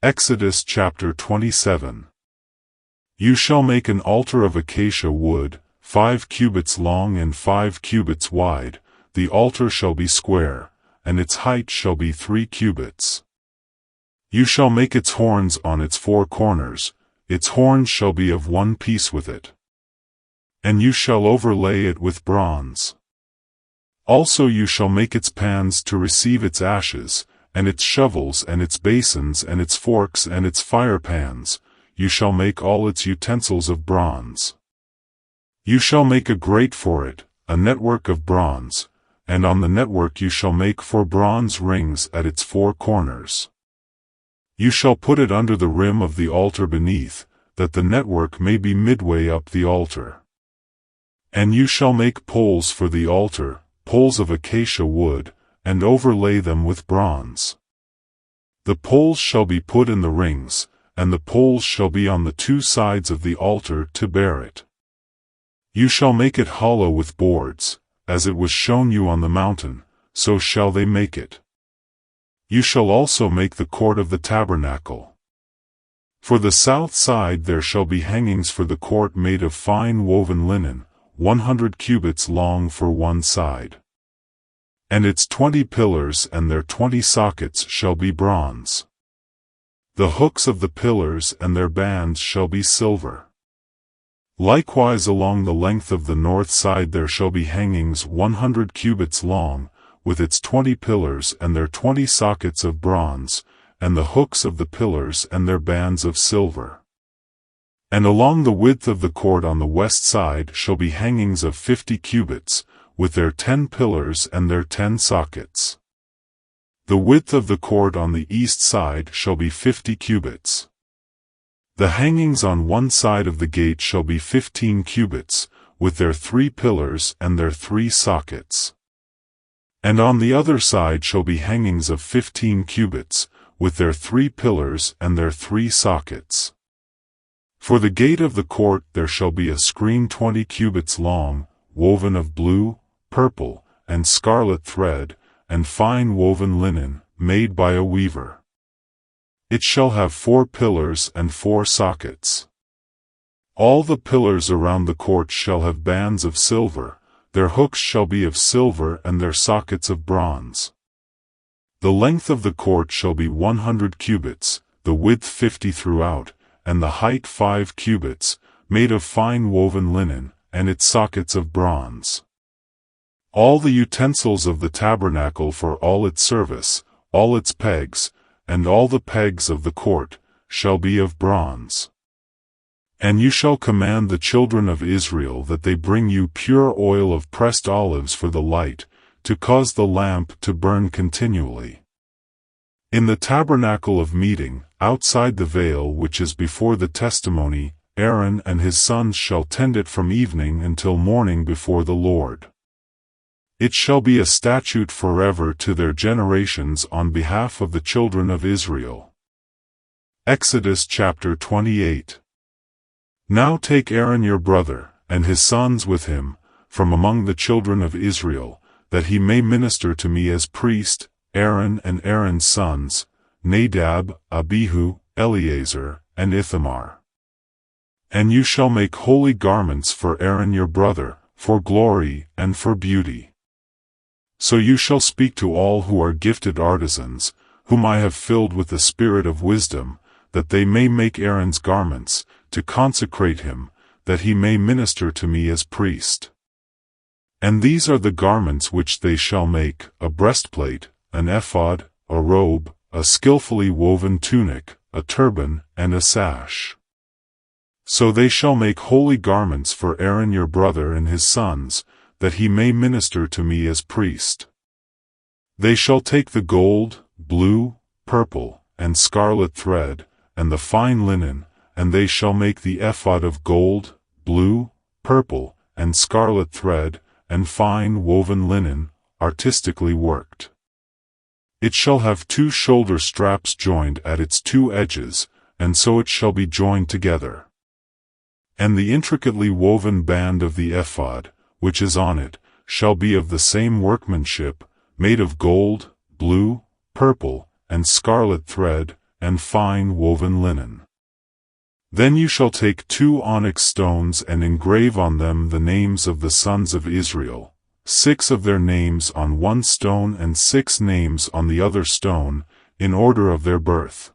Exodus chapter 27. You shall make an altar of acacia wood, 5 cubits long and 5 cubits wide. The altar shall be square, and its height shall be 3 cubits. You shall make its horns on its 4 corners, its horns shall be of one piece with it. And you shall overlay it with bronze. Also you shall make its pans to receive its ashes, and its shovels and its basins and its forks and its firepans. You shall make all its utensils of bronze. You shall make a grate for it, a network of bronze, and on the network you shall make 4 bronze rings at its 4 corners. You shall put it under the rim of the altar beneath, that the network may be midway up the altar. And you shall make poles for the altar, poles of acacia wood, and overlay them with bronze. The poles shall be put in the rings, and the poles shall be on the 2 sides of the altar to bear it. You shall make it hollow with boards, as it was shown you on the mountain, so shall they make it. You shall also make the court of the tabernacle. For the south side there shall be hangings for the court made of fine woven linen, 100 cubits long for one side. And its 20 pillars and their 20 sockets shall be bronze. The hooks of the pillars and their bands shall be silver. Likewise along the length of the north side there shall be hangings 100 cubits long, with its 20 pillars and their 20 sockets of bronze, and the hooks of the pillars and their bands of silver. And along the width of the court on the west side shall be hangings of 50 cubits, with their 10 pillars and their 10 sockets. The width of the court on the east side shall be 50 cubits. The hangings on one side of the gate shall be 15 cubits, with their 3 pillars and their 3 sockets. And on the other side shall be hangings of 15 cubits, with their 3 pillars and their 3 sockets. For the gate of the court there shall be a screen 20 cubits long, woven of blue, purple, and scarlet thread, and fine woven linen, made by a weaver. It shall have 4 pillars and 4 sockets. All the pillars around the court shall have bands of silver, their hooks shall be of silver and their sockets of bronze. The length of the court shall be 100 cubits, the width 50 throughout, and the height 5 cubits, made of fine woven linen, and its sockets of bronze. All the utensils of the tabernacle for all its service, all its pegs, and all the pegs of the court, shall be of bronze. And you shall command the children of Israel that they bring you pure oil of pressed olives for the light, to cause the lamp to burn continually. In the tabernacle of meeting, outside the veil which is before the testimony, Aaron and his sons shall tend it from evening until morning before the Lord. It shall be a statute forever to their generations on behalf of the children of Israel. Exodus chapter 28. Now take Aaron your brother, and his sons with him, from among the children of Israel, that he may minister to me as priest, Aaron and Aaron's sons, Nadab, Abihu, Eleazar, and Ithamar. And you shall make holy garments for Aaron your brother, for glory and for beauty. So you shall speak to all who are gifted artisans, whom I have filled with the spirit of wisdom, that they may make Aaron's garments, to consecrate him, that he may minister to me as priest. And these are the garments which they shall make: a breastplate, an ephod, a robe, a skillfully woven tunic, a turban, and a sash. So they shall make holy garments for Aaron your brother and his sons, that he may minister to me as priest. They shall take the gold, blue, purple, and scarlet thread, and the fine linen, and they shall make the ephod of gold, blue, purple, and scarlet thread, and fine woven linen, artistically worked. It shall have 2 shoulder straps joined at its 2 edges, and so it shall be joined together. And the intricately woven band of the ephod, which is on it, shall be of the same workmanship, made of gold, blue, purple, and scarlet thread, and fine woven linen. Then you shall take 2 onyx stones and engrave on them the names of the sons of Israel, 6 of their names on one stone and 6 names on the other stone, in order of their birth.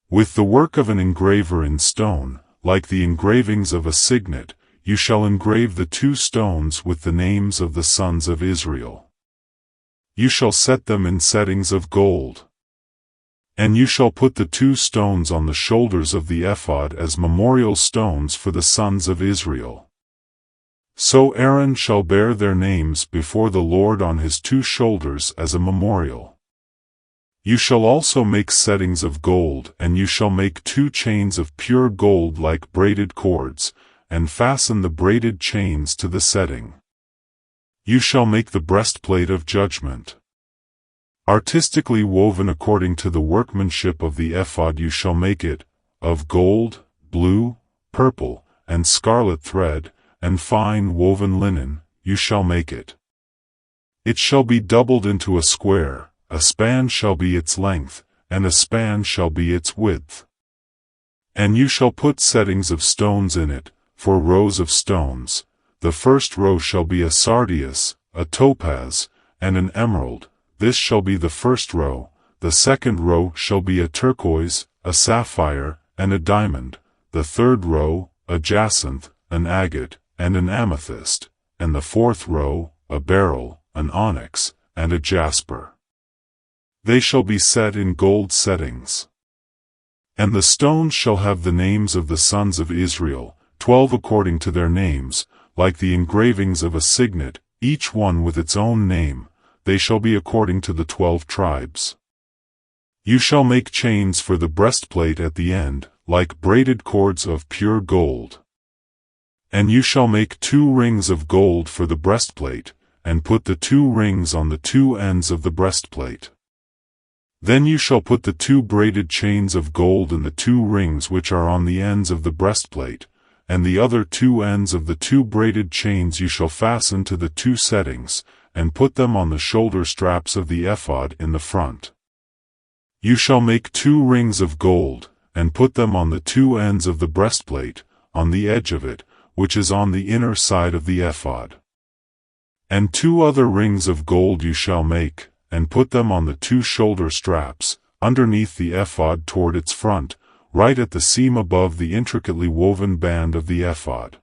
With the work of an engraver in stone, like the engravings of a signet, you shall engrave the 2 stones with the names of the sons of Israel. You shall set them in settings of gold. And you shall put the 2 stones on the shoulders of the ephod as memorial stones for the sons of Israel. So Aaron shall bear their names before the Lord on his 2 shoulders as a memorial. You shall also make settings of gold, and you shall make 2 chains of pure gold like braided cords, and fasten the braided chains to the setting. You shall make the breastplate of judgment. Artistically woven according to the workmanship of the ephod you shall make it, of gold, blue, purple, and scarlet thread, and fine woven linen, you shall make it. It shall be doubled into a square, a span shall be its length, and a span shall be its width. And you shall put settings of stones in it, 4 rows of stones. The first row shall be a sardius, a topaz, and an emerald. This shall be the first row. The second row shall be a turquoise, a sapphire, and a diamond. The third row, a jacinth, an agate, and an amethyst. And the fourth row, a beryl, an onyx, and a jasper. They shall be set in gold settings. And the stones shall have the names of the sons of Israel, 12 according to their names, like the engravings of a signet, each one with its own name. They shall be according to the 12 tribes. You shall make chains for the breastplate at the end, like braided cords of pure gold. And you shall make 2 rings of gold for the breastplate, and put the 2 rings on the 2 ends of the breastplate. Then you shall put the 2 braided chains of gold in the 2 rings which are on the ends of the breastplate, and the other 2 ends of the 2 braided chains you shall fasten to the 2 settings, and put them on the shoulder straps of the ephod in the front. You shall make 2 rings of gold, and put them on the 2 ends of the breastplate, on the edge of it, which is on the inner side of the ephod. And 2 other rings of gold you shall make, and put them on the 2 shoulder straps, underneath the ephod toward its front, right at the seam above the intricately woven band of the ephod.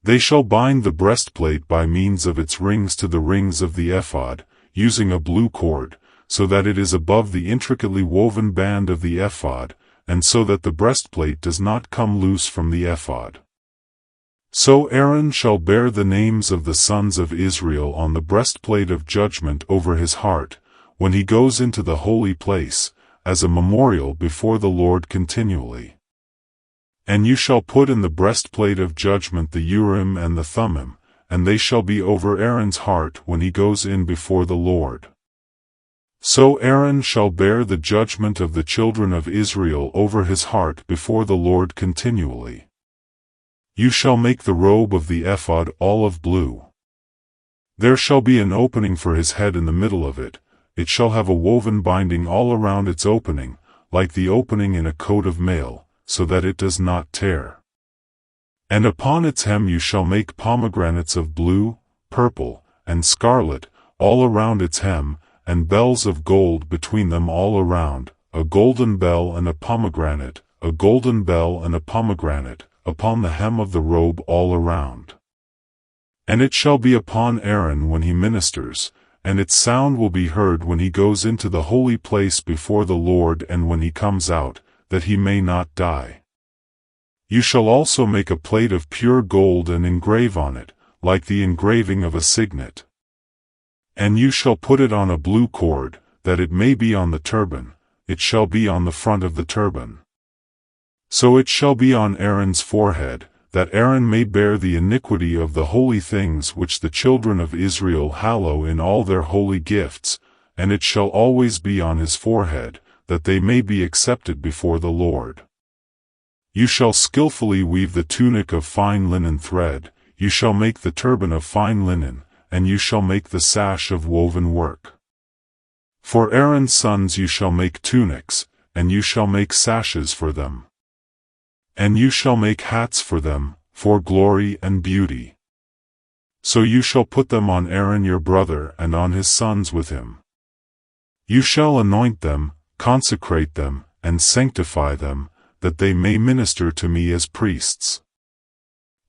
They shall bind the breastplate by means of its rings to the rings of the ephod, using a blue cord, so that it is above the intricately woven band of the ephod, and so that the breastplate does not come loose from the ephod. So Aaron shall bear the names of the sons of Israel on the breastplate of judgment over his heart, when he goes into the holy place, as a memorial before the Lord continually. And you shall put in the breastplate of judgment the Urim and the Thummim, and they shall be over Aaron's heart when he goes in before the Lord. So Aaron shall bear the judgment of the children of Israel over his heart before the Lord continually. You shall make the robe of the ephod olive blue. There shall be an opening for his head in the middle of it. It shall have a woven binding all around its opening, like the opening in a coat of mail, so that it does not tear. And upon its hem you shall make pomegranates of blue, purple, and scarlet, all around its hem, and bells of gold between them all around, a golden bell and a pomegranate, a golden bell and a pomegranate, upon the hem of the robe all around. And it shall be upon Aaron when he ministers, and its sound will be heard when he goes into the holy place before the Lord and when he comes out, that he may not die. You shall also make a plate of pure gold and engrave on it, like the engraving of a signet. And you shall put it on a blue cord, that it may be on the turban, it shall be on the front of the turban. So it shall be on Aaron's forehead, that Aaron may bear the iniquity of the holy things which the children of Israel hallow in all their holy gifts, and it shall always be on his forehead, that they may be accepted before the Lord. You shall skillfully weave the tunic of fine linen thread, you shall make the turban of fine linen, and you shall make the sash of woven work. For Aaron's sons you shall make tunics, and you shall make sashes for them. And you shall make hats for them, for glory and beauty. So you shall put them on Aaron your brother and on his sons with him. You shall anoint them, consecrate them, and sanctify them, that they may minister to me as priests.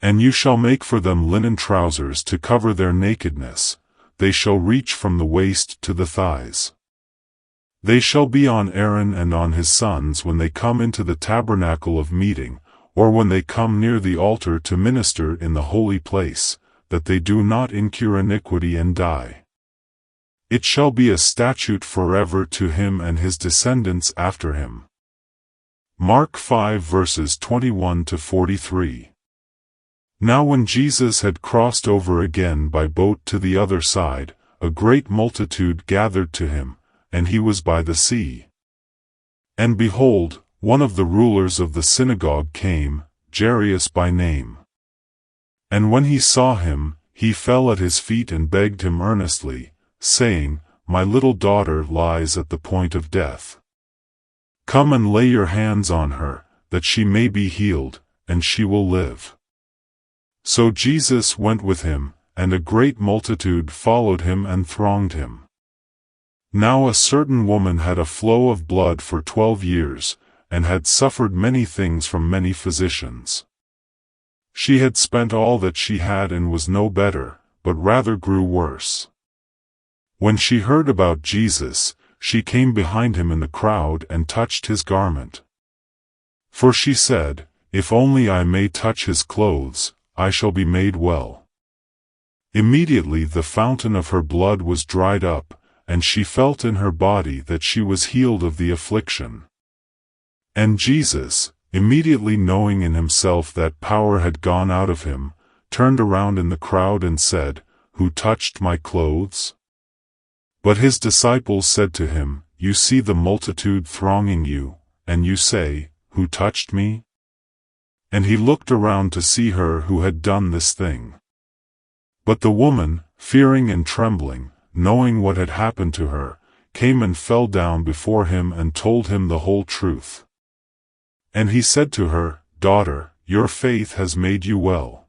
And you shall make for them linen trousers to cover their nakedness, they shall reach from the waist to the thighs. They shall be on Aaron and on his sons when they come into the tabernacle of meeting, or when they come near the altar to minister in the holy place, that they do not incur iniquity and die. It shall be a statute forever to him and his descendants after him. Mark 5 verses 21 to 43. Now when Jesus had crossed over again by boat to the other side, a great multitude gathered to him, and he was by the sea. And behold, one of the rulers of the synagogue came, Jairus by name. And when he saw him, he fell at his feet and begged him earnestly, saying, My little daughter lies at the point of death. Come and lay your hands on her, that she may be healed, and she will live. So Jesus went with him, and a great multitude followed him and thronged him. Now a certain woman had a flow of blood for 12 years, and had suffered many things from many physicians. She had spent all that she had and was no better, but rather grew worse. When she heard about Jesus, she came behind him in the crowd and touched his garment. For she said, If only I may touch his clothes, I shall be made well. Immediately the fountain of her blood was dried up, and she felt in her body that she was healed of the affliction. And Jesus, immediately knowing in himself that power had gone out of him, turned around in the crowd and said, Who touched my clothes? But his disciples said to him, You see the multitude thronging you, and you say, Who touched me? And he looked around to see her who had done this thing. But the woman, fearing and trembling, knowing what had happened to her, came and fell down before him and told him the whole truth. And he said to her, Daughter, your faith has made you well.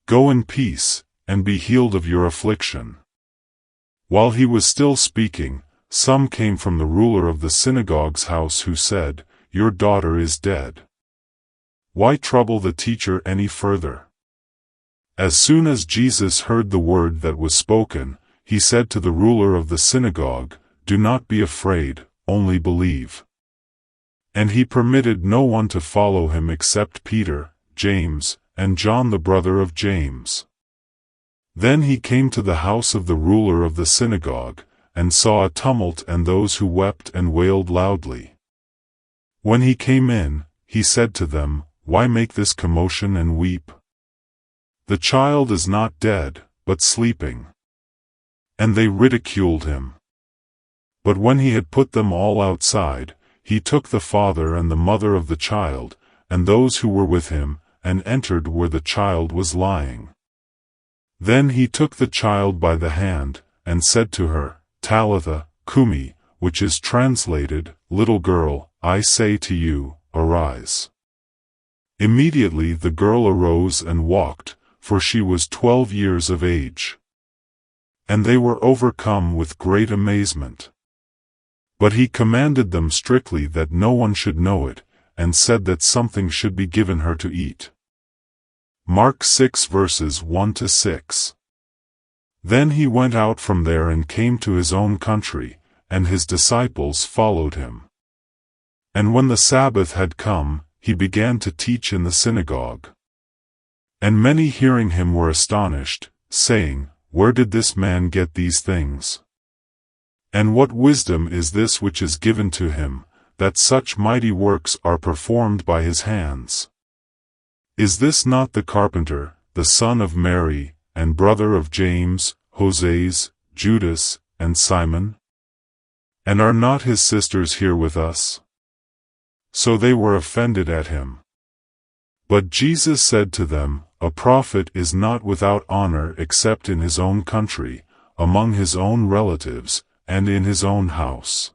Go in peace, and be healed of your affliction. While he was still speaking, some came from the ruler of the synagogue's house who said, Your daughter is dead. Why trouble the teacher any further? As soon as Jesus heard the word that was spoken, he said to the ruler of the synagogue, Do not be afraid, only believe. And he permitted no one to follow him except Peter, James, and John the brother of James. Then he came to the house of the ruler of the synagogue, and saw a tumult and those who wept and wailed loudly. When he came in, he said to them, Why make this commotion and weep? The child is not dead, but sleeping. And they ridiculed him. But when he had put them all outside, he took the father and the mother of the child, and those who were with him, and entered where the child was lying. Then he took the child by the hand, and said to her, Talitha, cumi, which is translated, Little girl, I say to you, arise. Immediately the girl arose and walked, for she was 12 years of age. And they were overcome with great amazement. But he commanded them strictly that no one should know it, and said that something should be given her to eat. Mark 6 verses 1 to 6. Then he went out from there and came to his own country, and his disciples followed him. And when the Sabbath had come, he began to teach in the synagogue. And many hearing him were astonished, saying, Where did this man get these things? And what wisdom is this which is given to him, that such mighty works are performed by his hands? Is this not the carpenter, the son of Mary, and brother of James, Joses, Judas, and Simon? And are not his sisters here with us? So they were offended at him. But Jesus said to them, A prophet is not without honor except in his own country, among his own relatives, and in his own house.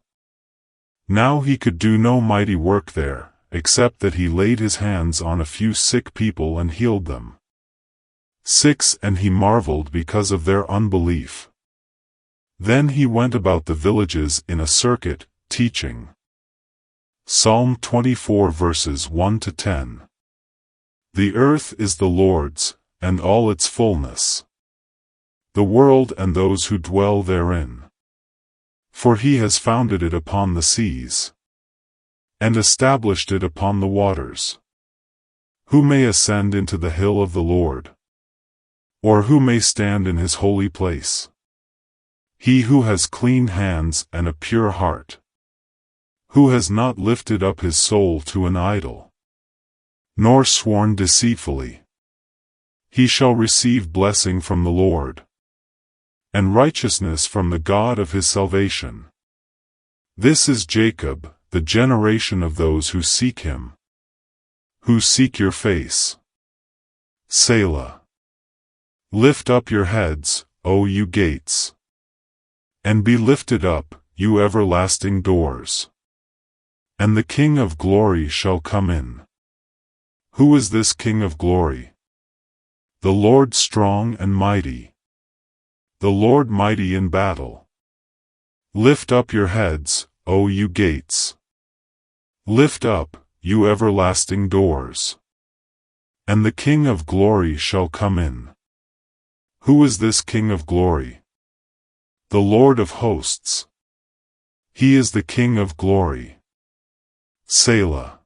Now he could do no mighty work there, except that he laid his hands on a few sick people and healed them. 6. And he marveled because of their unbelief. Then he went about the villages in a circuit, teaching. Psalm 24 verses 1 to 10. The earth is the Lord's, and all its fullness, the world and those who dwell therein. For he has founded it upon the seas, and established it upon the waters. Who may ascend into the hill of the Lord? Or who may stand in his holy place? He who has clean hands and a pure heart, who has not lifted up his soul to an idol, nor sworn deceitfully. He shall receive blessing from the Lord, and righteousness from the God of his salvation. This is Jacob, the generation of those who seek him, who seek your face. Selah. Lift up your heads, O you gates, and be lifted up, you everlasting doors, and the King of glory shall come in. Who is this King of glory? The Lord strong and mighty, the Lord mighty in battle. Lift up your heads, O you gates. Lift up, you everlasting doors, and the King of glory shall come in. Who is this King of glory? The Lord of hosts. He is the King of glory. Selah.